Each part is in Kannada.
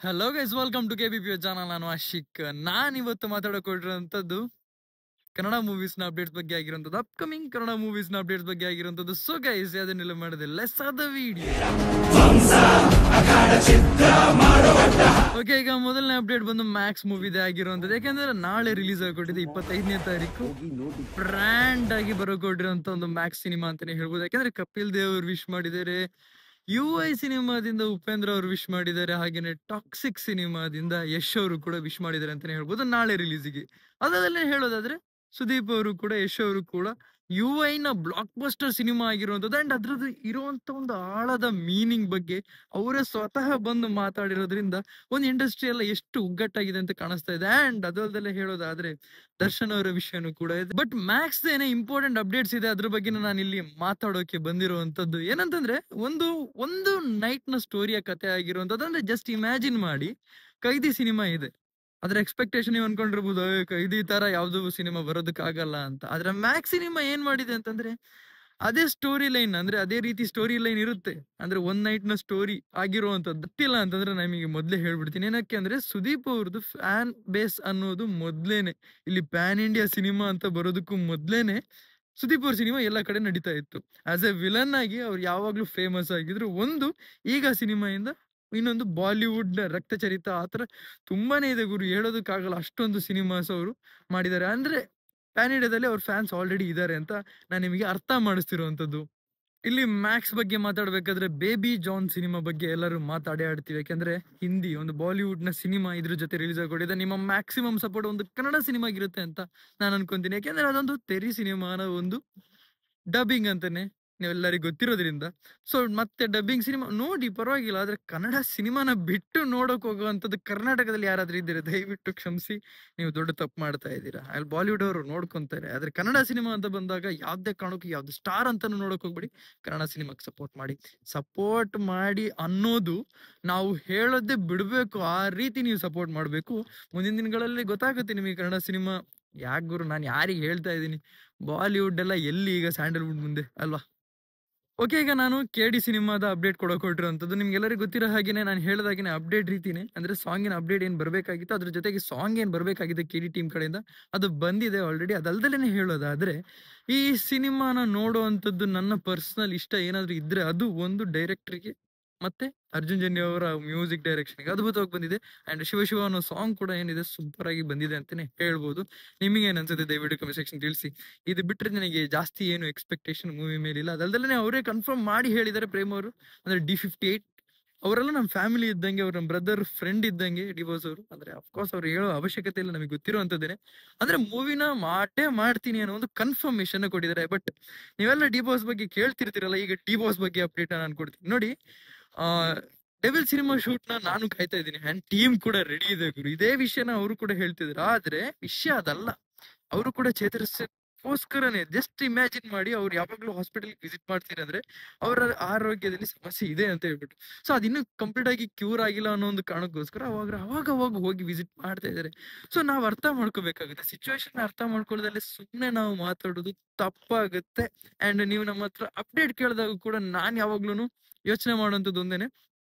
Hello guys, welcome to KBPO channel. ನಾನು ಆಶಿಕ್. ನಾನು ಇವತ್ತು ಮಾತಾಡೋಕೊಟ್ಟಿರುವಂತದ್ದು ಕನ್ನಡ ಮೂವೀಸ್ ನ ಅಪ್ಡೇಟ್ಸ್ ಬಗ್ಗೆ ಆಗಿರುವಂತದ್ದು, ಅಪ್ಕಮಿಂಗ್ ಕನ್ನಡ ಮೂವೀಸ್ ನ ಅಪ್ಡೇಟ್ಸ್ ಬಗ್ಗೆ ಆಗಿರುವಂತದ್ದು. ಸೊ ಗೈಸ್, ಅದನ್ನೆಲ್ಲ ಮಾಡಿದೆ ಲೆಸ್ ಆದ ವಿಡಿಯೋ. ಓಕೆ, ಈಗ ಮೊದಲನೇ ಅಪ್ಡೇಟ್ ಬಂದು ಮ್ಯಾಕ್ಸ್ ಮೂವಿದೆ ಆಗಿರುವಂತದ್ದು. ಯಾಕಂದ್ರೆ ನಾಳೆ ರಿಲೀಸ್ ಆಗಿಕೊಟ್ಟಿದೆ 25ನೇ ತಾರೀಕು. ಬ್ರ್ಯಾಂಡ್ ಆಗಿ ಬರೋಕೊಟ್ಟಿರುವಂತ ಒಂದು ಮ್ಯಾಕ್ಸ್ ಸಿನಿಮಾ ಅಂತಾನೆ ಹೇಳ್ಬೋದು. ಯಾಕಂದ್ರೆ ಕಪಿಲ್ ದೇವ್ ಅವ್ರು ವಿಶ್ ಮಾಡಿದ್ದಾರೆ, UI ಸಿನಿಮಾದಿಂದ ಉಪೇಂದ್ರ ಅವರು ವಿಶ್ ಮಾಡಿದ್ದಾರೆ, ಹಾಗೇನೆ ಟಾಕ್ಸಿಕ್ ಸಿನಿಮಾದಿಂದ ಯಶ್ ಅವರು ಕೂಡ ವಿಶ್ ಮಾಡಿದ್ದಾರೆ ಅಂತಾನೆ ಹೇಳ್ಬೋದು ನಾಳೆ ರಿಲೀಸಿಗೆ. ಅದಲ್ಲೇ ಹೇಳೋದಾದ್ರೆ ಸುದೀಪ್ ಅವರು ಕೂಡ ಯಶ್ ಅವರು ಕೂಡ UI ನ ಬ್ಲಾಕ್ ಬಸ್ಟರ್ ಸಿನಿಮಾ ಆಗಿರುವಂತದ್ದು. ಅಂಡ್ ಅದ್ರದ್ದು ಇರುವಂತ ಒಂದು ಆಳದ ಮೀನಿಂಗ್ ಬಗ್ಗೆ ಅವರೇ ಸ್ವತಃ ಬಂದು ಮಾತಾಡಿರೋದ್ರಿಂದ ಒಂದು ಇಂಡಸ್ಟ್ರಿ ಎಲ್ಲ ಎಷ್ಟು ಒಗ್ಗಟ್ಟಾಗಿದೆ ಅಂತ ಕಾಣಿಸ್ತಾ ಇದೆ. ಅಂಡ್ ಅದಲ್ಲದೆ ಹೇಳೋದಾದ್ರೆ ದರ್ಶನ್ ಅವರ ವಿಷಯನೂ ಕೂಡ ಇದೆ. ಬಟ್ ಮ್ಯಾಕ್ಸ್ ಏನೇ ಇಂಪಾರ್ಟೆಂಟ್ ಅಪ್ಡೇಟ್ಸ್ ಇದೆ, ಅದ್ರ ಬಗ್ಗೆ ನಾನು ಇಲ್ಲಿ ಮಾತಾಡೋಕೆ ಬಂದಿರುವಂತದ್ದು. ಏನಂತಂದ್ರೆ ಒಂದು ಒಂದು ನೈಟ್ ನ ಸ್ಟೋರಿಯ ಕಥೆ ಆಗಿರುವಂತದ್ದು. ಅಂದ್ರೆ ಜಸ್ಟ್ ಇಮ್ಯಾಜಿನ್ ಮಾಡಿ, ಕೈದಿ ಸಿನಿಮಾ ಇದೆ, ಅದ್ರ ಎಕ್ಸ್ಪೆಕ್ಟೇಷನ್ ನೀವು ಅನ್ಕೊಂಡಿರ್ಬೋದು, ಕೈದಿ ತರ ಯಾವ್ದು ಸಿನಿಮಾ ಬರೋದಕ್ಕಾಗಲ್ಲ ಅಂತ. ಆದ್ರೆ ಮ್ಯಾಕ್ಸ್ ಸಿನಿಮಾ ಏನ್ ಮಾಡಿದೆ ಅಂತಂದ್ರೆ ಅದೇ ಸ್ಟೋರಿ ಲೈನ್, ಅಂದ್ರೆ ಅದೇ ರೀತಿ ಸ್ಟೋರಿ ಲೈನ್ ಇರುತ್ತೆ. ಅಂದ್ರೆ ಒನ್ ನೈಟ್ ನ ಸ್ಟೋರಿ ಆಗಿರುವಂತದ್ದು. ಗೊತ್ತಿಲ್ಲ ಅಂತಂದ್ರೆ ನಮಗೆ ಮೊದ್ಲೇ ಹೇಳ್ಬಿಡ್ತೀನಿ. ಏನಕ್ಕೆ ಅಂದ್ರೆ ಸುದೀಪ್ ಅವ್ರದ್ದು ಫ್ಯಾನ್ ಬೇಸ್ ಅನ್ನೋದು ಮೊದ್ಲೇನೆ, ಇಲ್ಲಿ ಪ್ಯಾನ್ ಇಂಡಿಯಾ ಸಿನಿಮಾ ಅಂತ ಬರೋದಕ್ಕೂ ಮೊದ್ಲೇನೆ ಸುದೀಪ್ ಅವ್ರ ಸಿನಿಮಾ ಎಲ್ಲ ಕಡೆ ನಡೀತಾ ಇತ್ತು. ಆಸ್ ಎ ವಿಲನ್ ಆಗಿ ಅವ್ರು ಯಾವಾಗ್ಲೂ ಫೇಮಸ್ ಆಗಿದ್ರು. ಒಂದು ಈಗ ಸಿನಿಮಾಯಿಂದ ಇನ್ನೊಂದು ಬಾಲಿವುಡ್ ರಕ್ತಚರಿತ, ಆತರ ತುಂಬಾನೇ ಇದೆ ಗುರು, ಹೇಳೋದಕ್ಕಾಗಲ್ಲ ಅಷ್ಟೊಂದು ಸಿನಿಮಾಸ್ ಅವರು ಮಾಡಿದ್ದಾರೆ. ಅಂದ್ರೆ ಪ್ಯಾನ್ ಇಂಡಿಯಾದಲ್ಲಿ ಅವ್ರ ಫ್ಯಾನ್ಸ್ ಆಲ್ರೆಡಿ ಇದ್ದಾರೆ ಅಂತ ನಾನು ನಿಮಗೆ ಅರ್ಥ ಮಾಡಿಸ್ತಿರುವಂತದ್ದು. ಇಲ್ಲಿ ಮ್ಯಾಕ್ಸ್ ಬಗ್ಗೆ ಮಾತಾಡ್ಬೇಕಾದ್ರೆ ಬೇಬಿ ಜಾನ್ ಸಿನಿಮಾ ಬಗ್ಗೆ ಎಲ್ಲರೂ ಮಾತಾಡೇ ಆಡ್ತೀವಿ. ಯಾಕಂದ್ರೆ ಹಿಂದಿ ಒಂದು ಬಾಲಿವುಡ್ ನ ಸಿನಿಮಾ ಇದ್ರ ಜೊತೆ ರಿಲೀಸ್ ಆಗಿಕೊಂಡಿದೆ. ನಿಮ್ಮ ಮ್ಯಾಕ್ಸಿಮಮ್ ಸಪೋರ್ಟ್ ಒಂದು ಕನ್ನಡ ಸಿನಿಮಾ ಆಗಿರುತ್ತೆ ಅಂತ ನಾನು ಅನ್ಕೊಂತೀನಿ. ಯಾಕಂದ್ರೆ ಅದೊಂದು ತೆರಿ ಸಿನಿಮಾನ ಒಂದು ಡಬ್ಬಿಂಗ್ ಅಂತಾನೆ ನೀವೆಲ್ಲರಿಗೂ ಗೊತ್ತಿರೋದ್ರಿಂದ. ಸೊ ಮತ್ತೆ ಡಬ್ಬಿಂಗ್ ಸಿನಿಮಾ ನೋಡಿ ಪರವಾಗಿಲ್ಲ, ಆದ್ರೆ ಕನ್ನಡ ಸಿನಿಮಾನ ಬಿಟ್ಟು ನೋಡಕ್ ಹೋಗುವಂತದ್ದು ಕರ್ನಾಟಕದಲ್ಲಿ ಯಾರಾದ್ರೂ ಇದ್ದೀರಾ ದಯವಿಟ್ಟು ಕ್ಷಮಿಸಿ, ನೀವು ದೊಡ್ಡ ತಪ್ಪು ಮಾಡ್ತಾ ಇದ್ದೀರಾ. ಅಲ್ಲಿ ಬಾಲಿವುಡ್ ಅವರು ನೋಡ್ಕೊಂತಾರೆ, ಆದ್ರೆ ಕನ್ನಡ ಸಿನಿಮಾ ಅಂತ ಬಂದಾಗ ಯಾವ್ದೇ ಕಾರಣಕ್ಕೂ ಯಾವ್ದು ಸ್ಟಾರ್ ಅಂತಾನು ನೋಡಕ್ ಹೋಗ್ಬೇಡಿ, ಕನ್ನಡ ಸಿನಿಮಾಕ್ಕೆ ಸಪೋರ್ಟ್ ಮಾಡಿ ಅನ್ನೋದು ನಾವು ಹೇಳೋದೇ ಬಿಡ್ಬೇಕು. ಆ ರೀತಿ ನೀವು ಸಪೋರ್ಟ್ ಮಾಡ್ಬೇಕು. ಮುಂದಿನ ದಿನಗಳಲ್ಲಿ ಗೊತ್ತಾಗುತ್ತೆ ನಿಮಗೆ ಕನ್ನಡ ಸಿನಿಮಾ ಯಾಕೆ ಗುರು, ನಾನು ಯಾರಿಗೆ ಹೇಳ್ತಾ ಇದ್ದೀನಿ, ಬಾಲಿವುಡ್ ಎಲ್ಲ ಎಲ್ಲಿ ಈಗ ಸ್ಯಾಂಡಲ್ವುಡ್ ಮುಂದೆ ಅಲ್ವಾ. ಓಕೆ, ಈಗ ನಾನು KD ಸಿನಿಮಾದ ಅಪ್ಡೇಟ್ ಕೊಡೋಕೆ ಹೊರಟಿರುವಂತದ್ದು. ನಿಮ್ಗೆಲ್ಲರಿಗೂ ಗೊತ್ತಿರೋ ಹಾಗೇನೆ, ನಾನು ಹೇಳಿದಾಗೇನೆ ಅಪ್ಡೇಟ್ ರೀತಿನೇ, ಅಂದ್ರೆ ಸಾಂಗಿನ ಅಪ್ಡೇಟ್ ಏನ್ ಬರ್ಬೇಕಾಗಿತ್ತು, ಅದ್ರ ಜೊತೆಗೆ ಸಾಂಗ್ ಏನ್ ಬರ್ಬೇಕಾಗಿದೆ KD ಟೀಮ್ ಕಡೆಯಿಂದ ಅದು ಬಂದಿದೆ ಆಲ್ರೆಡಿ. ಅದಲ್ದಲೇನೆ ಹೇಳೋದಾದ್ರೆ ಈ ಸಿನಿಮಾನ ನೋಡುವಂತದ್ದು ನನ್ನ ಪರ್ಸನಲ್ ಇಷ್ಟ ಏನಾದ್ರು ಇದ್ರೆ ಅದು ಒಂದು ಡೈರೆಕ್ಟರ್ಗೆ ಮತ್ತೆ ಅರ್ಜುನ್ ಜನ್ಯ ಅವರ ಮ್ಯೂಸಿಕ್ ಡೈರೆಕ್ಷನ್ಗೆ ಅದ್ಭುತವಾಗಿ ಬಂದಿದೆ. ಅಂಡ್ ಶಿವ ಶಿವ ಅನ್ನೋ ಸಾಂಗ್ ಕೂಡ ಏನಿದೆ ಸೂಪರ್ ಆಗಿ ಬಂದಿದೆ ಅಂತಾನೆ ಹೇಳ್ಬೋದು. ನಿಮಗೆ ಏನ್ ಅನ್ಸುತ್ತೆ ದಯವಿಟ್ಟು ಕಮೆಂಟ್ ಸೆಕ್ಷನ್ ತಿಳಿಸಿ. ಇದು ಬಿಟ್ಟರೆ ನನಗೆ ಜಾಸ್ತಿ ಏನು ಎಕ್ಸ್ಪೆಕ್ಟೇಷನ್ ಮೂವಿ ಮೇಲಿಲ್ಲ. ಅದಲ್ದಲ್ಲೇ ಅವರೇ ಕನ್ಫರ್ಮ್ ಮಾಡಿ ಹೇಳಿದ್ದಾರೆ, ಪ್ರೇಮ್ ಅವರು, ಅಂದ್ರೆ D58 ಅವರೆಲ್ಲ ನಮ್ಮ ಫ್ಯಾಮಿಲಿ ಇದ್ದಂಗೆ, ಅವ್ರ ನಮ್ಮ ಬ್ರದರ್ ಫ್ರೆಂಡ್ ಇದ್ದಂಗೆ ಡಿವೋರ್ಸ್ ಅವರು. ಅಂದ್ರೆ ಅಫ್ಕೋರ್ಸ್ ಅವ್ರು ಹೇಳೋ ಅವಶ್ಯಕತೆ ಇಲ್ಲ, ನಮಗೆ ಗೊತ್ತಿರುವಂತದ್ದೇನೆ. ಅಂದ್ರೆ ಮೂವಿನ ಮಾಡ್ತೀನಿ ಅನ್ನೋ ಒಂದು ಕನ್ಫರ್ಮೇಶನ್ ಕೊಟ್ಟಿದ್ದಾರೆ. ಬಟ್ ನೀವೆಲ್ಲ ಡಿವೋರ್ಸ್ ಬಗ್ಗೆ ಕೇಳ್ತಿರ್ತೀರಲ್ಲ, ಈಗ ಡಿವೋರ್ಸ್ ಬಗ್ಗೆ ಅಪ್ಡೇಟ್ ನಾನು ಕೊಡ್ತೀನಿ ನೋಡಿ. ಆ ಡೆವಿಲ್ ಸಿನಿಮಾ ಶೂಟ್ ನಾನು ಕಾಯ್ತಾ ಇದ್ದೀನಿ, ಅಂಡ್ ಟೀಮ್ ಕೂಡ ರೆಡಿ ಇದೆ ಗುರು. ಇದೇ ವಿಷಯನ ಅವರು ಕೂಡ ಹೇಳ್ತಿದ್ರು. ಆದ್ರೆ ವಿಷಯ ಅದಲ್ಲ, ಅವರು ಕೂಡ ಚೇತರಿಸೋಸ್ಕರನೇ. ಜಸ್ಟ್ ಇಮ್ಯಾಜಿನ್ ಮಾಡಿ, ಅವ್ರು ಯಾವಾಗ್ಲೂ ಹಾಸ್ಪಿಟಲ್ ವಿಸಿಟ್ ಮಾಡ್ತೀನಿ ಅಂದ್ರೆ ಅವರ ಆರೋಗ್ಯದಲ್ಲಿ ಸಮಸ್ಯೆ ಇದೆ ಅಂತ ಹೇಳ್ಬಿಟ್ಟು. ಸೊ ಅದಿನ್ನೂ ಕಂಪ್ಲೀಟ್ ಆಗಿ ಕ್ಯೂರ್ ಆಗಿಲ್ಲ ಅನ್ನೋ ಒಂದು ಕಾರಣಕ್ಕೋಸ್ಕರ ಅವಾಗ ಹೋಗಿ ವಿಸಿಟ್ ಮಾಡ್ತಾ ಇದಾರೆ. ಸೊ ನಾವ್ ಅರ್ಥ ಮಾಡ್ಕೋಬೇಕಾಗುತ್ತೆ, ಸಿಚುವೇಶನ್ ಅರ್ಥ ಮಾಡ್ಕೊಳ್ಳೋದ್ರಲ್ಲಿ ಸುಮ್ನೆ ನಾವು ಮಾತಾಡೋದು ತಪ್ಪಾಗುತ್ತೆ. ಅಂಡ್ ನೀವು ನಮ್ಮ ಹತ್ರ ಅಪ್ಡೇಟ್ ಕೇಳಿದಾಗ ಕೂಡ ನಾನ್ ಯಾವಾಗ್ಲೂ ಯೋಚನೆ ಮಾಡುವಂತದ್ದು ಒಂದೇನೆ,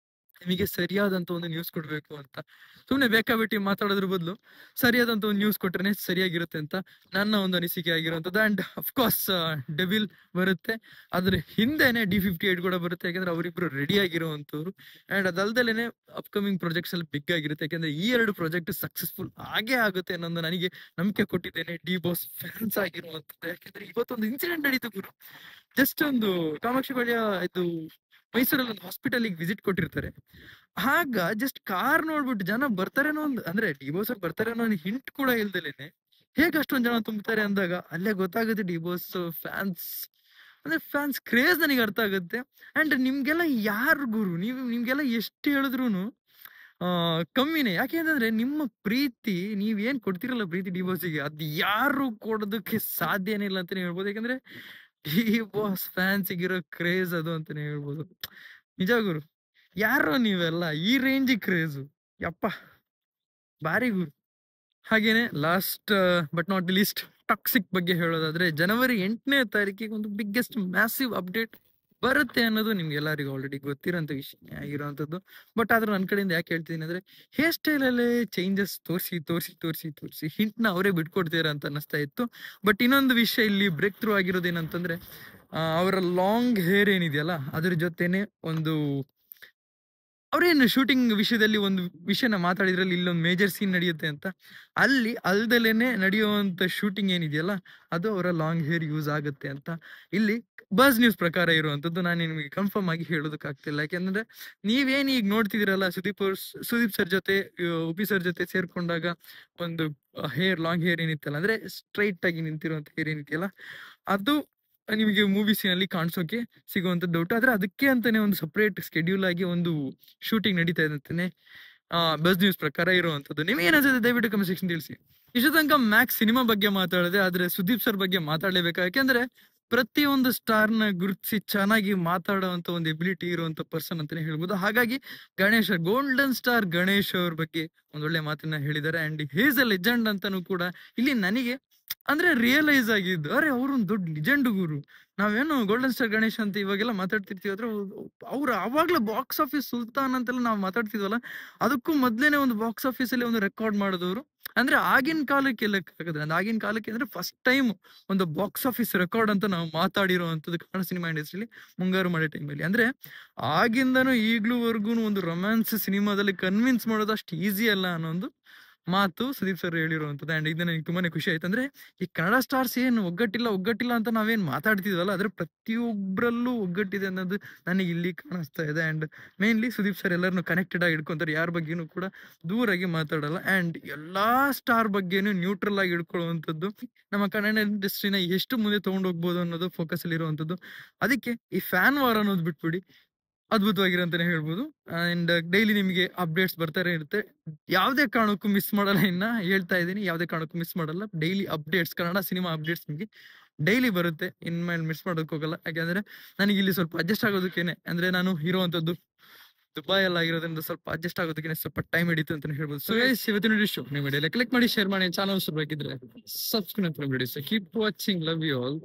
ನಿಮಗೆ ಸರಿಯಾದಂತ ಒಂದು ನ್ಯೂಸ್ ಕೊಡ್ಬೇಕು ಅಂತ. ಸುಮ್ನೆ ಬೇಕಾಬಿಟ್ಟಿ ಮಾತಾಡೋದ್ರ ಬದಲು ಸರಿಯಾದಂತ ಒಂದು ನ್ಯೂಸ್ ಕೊಟ್ರೆ ಸರಿಯಾಗಿರುತ್ತೆ ಅಂತ ನನ್ನ ಒಂದು ಅನಿಸಿಕೆ ಆಗಿರುವಂತದ್ದು. ಅಂಡ್ ಅಫ್ಕೋರ್ಸ್ ಡೆವಿಲ್ ಬರುತ್ತೆ, ಅದ್ರ ಹಿಂದೆನೆ D58 ಕೂಡ ಬರುತ್ತೆ. ಯಾಕಂದ್ರೆ ಅವರಿಬ್ರು ರೆಡಿ ಆಗಿರುವಂತವ್ರು. ಅಂಡ್ ಅದಲ್ದಲೇನೆ ಅಪ್ಕಮಿಂಗ್ ಪ್ರಾಜೆಕ್ಟ್ಸ್ ಅಲ್ಲಿ ಬಿಗ್ ಆಗಿರುತ್ತೆ. ಯಾಕಂದ್ರೆ ಈ ಎರಡು ಪ್ರಾಜೆಕ್ಟ್ ಸಕ್ಸಸ್ಫುಲ್ ಆಗೇ ಆಗುತ್ತೆ ಅನ್ನೋದು ನನಗೆ ನಂಬಿಕೆ ಕೊಟ್ಟಿದ್ದೇನೆ, ಡಿ ಬಾಸ್ ಫ್ಯಾನ್ಸ್ ಆಗಿರುವಂತದ್ದು. ಯಾಕಂದ್ರೆ ಇವತ್ತೊಂದು ಇನ್ಸಿಡೆಂಟ್ ನಡೀತು ಗುರು. ಜಸ್ಟ್ ಒಂದು ಕಾಮಾಕ್ಷಿ ಬಳಿಯ ಇದು ಮೈಸೂರಲ್ಲಿ ಒಂದು ಹಾಸ್ಪಿಟಲ್ ವಿಸಿಟ್ ಕೊಟ್ಟಿರ್ತಾರೆ. ಆಗ ಜಸ್ಟ್ ಕಾರ್ ನೋಡ್ಬಿಟ್ಟು ಜನ ಬರ್ತಾರೇನೋ ಒಂದು, ಅಂದ್ರೆ ಡಿವೋರ್ಸ್ ಅವ್ರು ಬರ್ತಾರೇನೋ ಒಂದು ಹಿಂಟ್ ಕೂಡ ಇಲ್ದಲೇನೆ ಹೇಗೆ ಅಷ್ಟೊಂದ್ ಜನ ತುಂಬ್ತಾರೆ ಅಂದಾಗ ಅಲ್ಲೇ ಗೊತ್ತಾಗುತ್ತೆ ಡಿವೋರ್ಸ್ ಫ್ಯಾನ್ಸ್, ಅಂದ್ರೆ ಫ್ಯಾನ್ಸ್ ಕ್ರೇಜ್ ನನಗೆ ಅರ್ಥ ಆಗುತ್ತೆ. ಅಂಡ್ ನಿಮ್ಗೆಲ್ಲ ಯಾರು ಗುರು, ನಿಮ್ಗೆಲ್ಲ ಎಷ್ಟು ಹೇಳಿದ್ರು ಕಮ್ಮಿನೇ. ಯಾಕೆಂತಂದ್ರೆ ನಿಮ್ಮ ಪ್ರೀತಿ, ನೀವ್ ಏನ್ ಕೊಡ್ತಿರಲ್ಲ ಪ್ರೀತಿ ಡಿವೋರ್ಸಿಗೆ, ಅದ್ ಯಾರು ಕೊಡೋದಕ್ಕೆ ಸಾಧ್ಯನೇ ಇಲ್ಲ ಅಂತಾನೆ ಹೇಳ್ಬೋದು. ಯಾಕಂದ್ರೆ ಡಿ ಬಾಸ್ ಫ್ಯಾನ್ಸ್ ಇರೋ ಕ್ರೇಜ್ ಅದು ಅಂತಾನೆ ಹೇಳ್ಬೋದು. ನಿಜ ಗುರು, ಯಾರೋ ನೀವೆಲ್ಲ ಈ ರೇಂಜ್ ಕ್ರೇಜು, ಯಪ್ಪ ಬಾರಿ ಗುರು. ಹಾಗೇನೆ last but not least toxic ಬಗ್ಗೆ ಹೇಳೋದಾದ್ರೆ, ಜನವರಿ 8ನೇ ತಾರೀಕಿಗೆ ಒಂದು ಬಿಗ್ಗೆಸ್ಟ್ ಮ್ಯಾಸಿವ್ ಅಪ್ಡೇಟ್ ಬರುತ್ತೆ ಅನ್ನೋದು ನಿಮ್ಗೆ ಎಲ್ಲರಿಗೂ ಆಲ್ರೆಡಿ ಗೊತ್ತಿರೋಂಥ ವಿಷಯ ಆಗಿರೋಂಥದ್ದು. ಬಟ್ ಆದ್ರೆ ನನ್ನ ಕಡೆಯಿಂದ ಯಾಕೆ ಹೇಳ್ತೀನಿ ಅಂದ್ರೆ, ಹೇರ್ ಸ್ಟೈಲ್ ಅಲ್ಲೇ ಚೇಂಜಸ್ ತೋರಿಸಿ ಹಿಂಟ್ ನ ಅವರೇ ಬಿಟ್ಕೊಡ್ತೀರಾ ಅಂತ ಅನಿಸ್ತಾ ಇತ್ತು. ಬಟ್ ಇನ್ನೊಂದು ವಿಷಯ ಇಲ್ಲಿ ಬ್ರೇಕ್ ಥ್ರೂ ಆಗಿರೋದು ಏನಂತಂದ್ರೆ, ಅವರ ಲಾಂಗ್ ಹೇರ್ ಏನಿದೆಯಲ್ಲ ಅದ್ರ ಜೊತೆನೆ ಒಂದು ಅವ್ರೇನು ಶೂಟಿಂಗ್ ವಿಷಯದಲ್ಲಿ ಒಂದು ವಿಷಯನ ಮಾತಾಡಿದ್ರಲ್ಲಿ ಇಲ್ಲೊಂದು ಮೇಜರ್ ಸೀನ್ ನಡೆಯುತ್ತೆ ಅಂತ, ಅಲ್ಲಿ ಅಲ್ದಲೇನೆ ನಡೆಯುವಂತ ಶೂಟಿಂಗ್ ಏನಿದೆಯಲ್ಲ ಅದು ಅವರ ಲಾಂಗ್ ಹೇರ್ ಯೂಸ್ ಆಗುತ್ತೆ ಅಂತ ಇಲ್ಲಿ ಬಸ್ ನ್ಯೂಸ್ ಪ್ರಕಾರ ಇರುವಂತದ್ದು. ನಾನು ನಿಮಗೆ ಕನ್ಫರ್ಮ್ ಆಗಿ ಹೇಳೋದಕ್ಕಾಗ್ತಿಲ್ಲ. ಯಾಕೆಂದ್ರೆ ನೀವೇನ್ ಈಗ ನೋಡ್ತಿದ್ದೀರಲ್ಲ, ಸುದೀಪ್ ಸರ್ ಜೊತೆ ಉಪಿ ಸರ್ ಜೊತೆ ಸೇರ್ಕೊಂಡಾಗ ಒಂದು ಲಾಂಗ್ ಹೇರ್ ಏನಿತ್ತಲ್ಲ, ಅಂದ್ರೆ ಸ್ಟ್ರೈಟ್ ಆಗಿ ನಿಂತಿರುವಂತ ಹೇರ್ ಏನಿದೆಯಲ್ಲ, ಅದು ನಿಮಗೆ ಮೂವಿ ಸೀನ್ ಅಲ್ಲಿ ಕಾಣಿಸೋಕೆ ಸಿಗುವಂತ ಡೌಟ್. ಆದ್ರೆ ಅದಕ್ಕೆ ಅಂತಾನೆ ಒಂದು ಸಪರೇಟ್ ಸ್ಕೆಡ್ಯೂಲ್ ಆಗಿ ಒಂದು ಶೂಟಿಂಗ್ ನಡೀತಾ ಇದೆ ಬಸ್ ನ್ಯೂಸ್ ಪ್ರಕಾರ ಇರುವಂತದ್ದು. ನಿಮ್ಗೆ ಏನಾಗುತ್ತೆ ದಯವಿಟ್ಟು ಕಮೆಂಟ್ ಸೆಕ್ಷನ್ ತಿಳಿಸಿ. ಇಷ್ಟು ತನಕ ಮ್ಯಾಕ್ಸ್ ಸಿನಿಮಾ ಬಗ್ಗೆ ಮಾತಾಡಿದೆ, ಆದ್ರೆ ಸುದೀಪ್ ಸರ್ ಬಗ್ಗೆ ಮಾತಾಡ್ಲೇಬೇಕು. ಯಾಕೆಂದ್ರೆ ಪ್ರತಿಯೊಂದು ಸ್ಟಾರ್ ನ ಗುರುತಿಸಿ ಚೆನ್ನಾಗಿ ಮಾತಾಡುವಂತ ಒಂದು ಎಬಿಲಿಟಿ ಇರುವಂತ ಪರ್ಸನ್ ಅಂತಾನೆ ಹೇಳ್ಬೋದು. ಹಾಗಾಗಿ ಗೋಲ್ಡನ್ ಸ್ಟಾರ್ ಗಣೇಶ್ ಅವ್ರ ಬಗ್ಗೆ ಒಂದೊಳ್ಳೆ ಮಾತನ್ನ ಹೇಳಿದ್ದಾರೆ. ಅಂಡ್ ಹೀಸ್ ಅ ಲೆಜೆಂಡ್ ಅಂತಾನು ಕೂಡ ಇಲ್ಲಿ ನನಗೆ ಅಂದ್ರೆ ರಿಯಲೈಸ್ ಆಗಿದ್ದು, ಅರೆ ಅವ್ರೊಂದು ದೊಡ್ಡ ಲಿಜೆಂಡ್ ಗುರು. ನಾವೇನು ಗೋಲ್ಡನ್ ಸ್ಟಾರ್ ಗಣೇಶ್ ಅಂತ ಇವಾಗೆಲ್ಲ ಮಾತಾಡ್ತಿರ್ತೀವಿ, ಆದ್ರೆ ಅವ್ರು ಅವಾಗ್ಲೇ ಬಾಕ್ಸ್ ಆಫೀಸ್ ಸುಲ್ತಾನ್ ಅಂತೆಲ್ಲ ನಾವು ಮಾತಾಡ್ತಿದ್ವಲ್ಲ, ಅದಕ್ಕೂ ಮೊದ್ಲೇನೆ ಒಂದು ಬಾಕ್ಸ್ ಆಫೀಸ್ ಅಲ್ಲಿ ಒಂದು ರೆಕಾರ್ಡ್ ಮಾಡಿದವರು. ಅಂದ್ರೆ ಆಗಿನ ಕಾಲಕ್ಕೆ ಲೆಕ್ಕ ಆಗಿನ ಕಾಲಕ್ಕೆ ಅಂದ್ರೆ ಫಸ್ಟ್ ಟೈಮ್ ಒಂದು ಬಾಕ್ಸ್ ಆಫೀಸ್ ರೆಕಾರ್ಡ್ ಅಂತ ನಾವು ಮಾತಾಡಿರುವಂತದ್ದು ಕನ್ನಡ ಸಿನಿಮಾ ಇಂಡಸ್ಟ್ರಿಲಿ ಮುಂಗಾರು ಮಳೆ ಟೈಮಲ್ಲಿ. ಅಂದ್ರೆ ಆಗಿಂದನೂ ಈಗ್ಲೂವರೆಗೂ ಒಂದು ರೊಮ್ಯಾನ್ಸ್ ಸಿನಿಮಾದಲ್ಲಿ ಕನ್ವಿನ್ಸ್ ಮಾಡೋದು ಅಷ್ಟು ಈಸಿ ಅಲ್ಲ ಅನ್ನೋ ಒಂದು ಮಾತು ಸುದೀಪ್ ಸರ್ ಹೇಳಿರುವಂತದ್ದು. ಅಂಡ್ ಇದು ನನಗೆ ತುಂಬಾನೇ ಖುಷಿ ಆಯ್ತು. ಅಂದ್ರೆ ಈ ಕನ್ನಡ ಸ್ಟಾರ್ಸ್ ಏನು ಒಗ್ಗಟ್ಟಿಲ್ಲ ಅಂತ ನಾವೇನ್ ಮಾತಾಡ್ತಿದ್ವಲ್ಲ, ಅದ್ರ ಪ್ರತಿಯೊಬ್ಬರಲ್ಲೂ ಒಗ್ಗಟ್ಟಿದೆ ಅನ್ನೋದು ನನಗೆ ಇಲ್ಲಿ ಕಾಣಿಸ್ತಾ ಇದೆ. ಅಂಡ್ ಮೇನ್ಲಿ ಸುದೀಪ್ ಸರ್ ಎಲ್ಲರನ್ನು ಕನೆಕ್ಟೆಡ್ ಆಗಿ ಇಟ್ಕೊಂತಾರೆ, ಯಾರ ಬಗ್ಗೆನೂ ಕೂಡ ದೂರಾಗಿ ಮಾತಾಡಲ್ಲ. ಅಂಡ್ ಎಲ್ಲಾ ಸ್ಟಾರ್ ಬಗ್ಗೆನೂ ನ್ಯೂಟ್ರಲ್ ಆಗಿ ಇಟ್ಕೊಳ್ಳುವಂಥದ್ದು ನಮ್ಮ ಕನ್ನಡ ಇಂಡಸ್ಟ್ರಿನ ಎಷ್ಟು ಮುಂದೆ ತಗೊಂಡು ಹೋಗ್ಬೋದು ಅನ್ನೋದು ಫೋಕಸ್ ಅಲ್ಲಿ ಇರುವಂತದ್ದು. ಅದಕ್ಕೆ ಈ ಫ್ಯಾನ್ ವಾರ್ ಅನ್ನೋದು ಬಿಟ್ಬಿಡಿ, ಅದ್ಭುತವಾಗಿರಂತಾನೆ ಹೇಳ್ಬೋದು. ಅಂಡ್ ಡೈಲಿ ನಿಮಗೆ ಅಪ್ಡೇಟ್ಸ್ ಬರ್ತಾರೆ ಇರುತ್ತೆ, ಯಾವ್ದೇ ಕಾರಣಕ್ಕೂ ಮಿಸ್ ಮಾಡಲ್ಲ. ಇನ್ನ ಹೇಳ್ತಾ ಇದ್ದೀನಿ, ಯಾವ್ದೇ ಕಾರಣಕ್ಕೂ ಮಿಸ್ ಮಾಡಲ್ಲ. Daily updates, Kannada cinema updates ನಿಮಗೆ ಡೈಲಿ ಬರುತ್ತೆ, ಇನ್ಮೇಲೆ ಮಿಸ್ ಮಾಡೋಕ್ ಹೋಗಲ್ಲ. ಯಾಕಂದ್ರೆ ನನಗೆ ಇಲ್ಲಿ ಸ್ವಲ್ಪ ಅಡ್ಜಸ್ಟ್ ಆಗೋದಕ್ಕೇನೆ, ಅಂದ್ರೆ ನಾನು ಇರುವಂತದ್ದು ದುಬೈ ಎಲ್ಲ ಆಗಿರೋದ್ರಿಂದ ಸ್ವಲ್ಪ ಅಡ್ಜಸ್ಟ್ ಆಗೋದಕ್ಕೆ ಸ್ವಲ್ಪ ಟೈಮ್ ಹಿಡಿತು ಅಂತ ಹೇಳ್ಬೋದು. ಸೊ ಇವತ್ತಿನ ವಿಡಿಯೋ ಶೋ ನೀವು ವಿಡಿಯೋ ಕ್ಲಿಕ್ ಮಾಡಿ, ಶೇರ್ ಮಾಡಿ, ಚಾನಲ್ ಶುರುವಾಗಿದ್ರೆ ಸಬ್ಸ್ಕ್ರೈಬ್ ಮಾಡಿ. Keep watching, love you all.